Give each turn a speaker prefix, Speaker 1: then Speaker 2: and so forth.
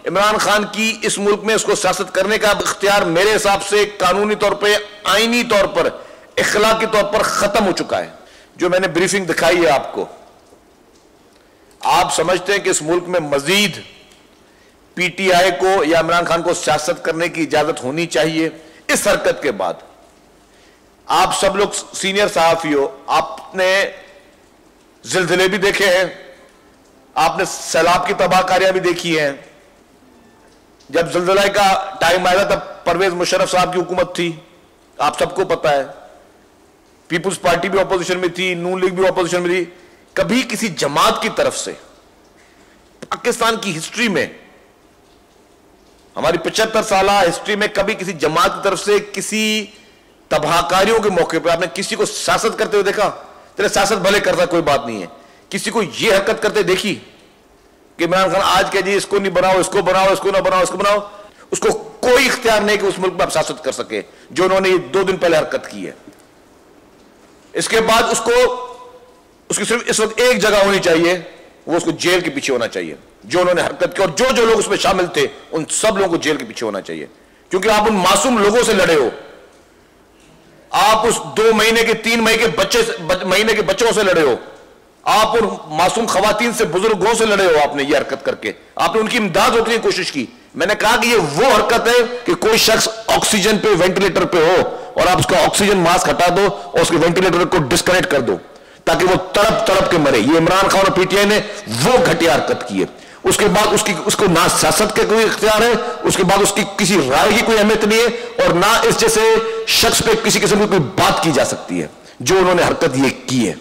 Speaker 1: इमरान खान की इस मुल्क में उसको सियासत करने का इख्तियार मेरे हिसाब से कानूनी तौर पर, आईनी तौर पर, इखलाकी तौर पर खत्म हो चुका है। जो मैंने ब्रीफिंग दिखाई है आपको, आप समझते हैं कि इस मुल्क में मजीद पीटीआई को या इमरान खान को सियासत करने की इजाजत होनी चाहिए? इस हरकत के बाद आप सब लोग सीनियर सहाफी हो, आपने जिलजिले भी देखे हैं, आपने सैलाब की तबाहकारियां भी देखी हैं। जब जिलजिला का टाइम आया तब परवेज मुशर्रफ साहब की हुकूमत थी, आप सबको पता है। पीपुल्स पार्टी भी ऑपोजिशन में थी, नून लीग भी ऑपोजिशन में थी। कभी किसी जमात की तरफ से पाकिस्तान की हिस्ट्री में, हमारी 75 साल हिस्ट्री में, कभी किसी जमात की तरफ से किसी तबाहकारियों के मौके पर आपने किसी को सियासत करते हुए देखा? तेरे सियासत भले करता, कोई बात नहीं है, किसी को यह हरकत करते देखी कि इमरान खान आज के जी इसको नहीं बनाओ, इसको बनाओ, इसको ना बनाओ, इसको बनाओ? उसको कोई इख्तियार नहीं कि उस मुल्क में आप सियासत कर सके, जो उन्होंने 2 दिन पहले हरकत की है। इसके बाद उसकी सिर्फ इस वक्त एक जगह होनी चाहिए, वो उसको जेल के पीछे होना चाहिए। जो उन्होंने हरकत की और जो जो लोग उसमें शामिल थे, उन सब लोगों को जेल के पीछे होना चाहिए, क्योंकि आप उन मासूम लोगों से लड़े हो। आप उस 2 महीने के 3 महीने के बच्चों से लड़े हो, आप उन मासूम खवातीन से, बुजुर्गों से लड़े हो। आपने ये हरकत करके आपने उनकी इमदाद रोकने की कोशिश की। मैंने कहा कि ये वो हरकत है कि कोई शख्स ऑक्सीजन पे, वेंटिलेटर पे हो और आप उसका ऑक्सीजन मास्क हटा दो और उसके वेंटिलेटर को डिस्कनेक्ट कर दो ताकि वो तड़प तड़प के मरे। ये इमरान खान और पीटीआई ने वो घटिया हरकत की है। उसके बाद उसको ना सियासत का कोई इख्तियार है, उसके बाद उसकी किसी राय की कोई अहमियत नहीं है, और ना इस जैसे शख्स पे किसी किस्म की कोई बात की जा सकती है जो उन्होंने हरकत ये की है।